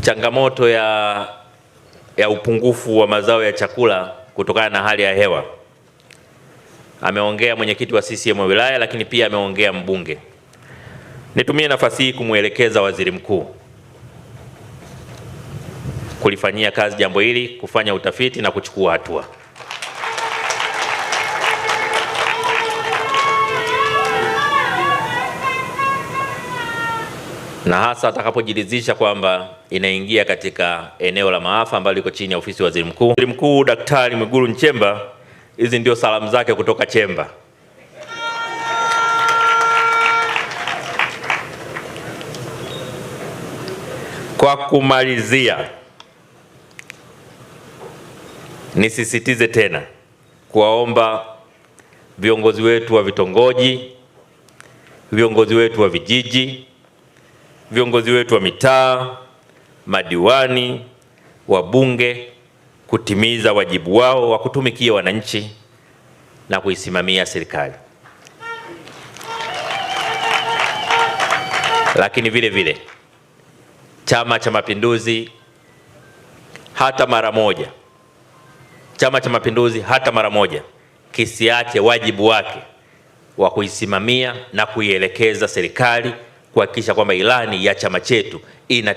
changamoto ya upungufu wa mazao ya chakula kutokana na hali ya hewa. Ameongea mwenyekiti wa CCM wa wilaya, lakini pia ameongea mbunge. Nitumie nafasi hii kumwelekeza Waziri Mkuu kulifanyia kazi jambo hili, kufanya utafiti na kuchukua hatua. Na hasa atakapojiridhisha kwamba inaingia katika eneo la maafa ambalo liko chini ya ofisi ya Waziri Mkuu. Waziri Mkuu Daktari Mwigulu Nchemba, hizi ndio salamu zake kutoka Chemba. Kwa kumalizia, nisisitize tena kuwaomba viongozi wetu wa vitongoji, viongozi wetu wa vijiji, viongozi wetu wa mitaa, madiwani, wabunge kutimiza wajibu wao wa kutumikia wananchi na kuisimamia serikali. Lakini vile vile Chama cha Mapinduzi hata mara moja kisiache wajibu wake wa kuisimamia na kuielekeza serikali kuhakikisha kwamba ilani ya chama chetu ina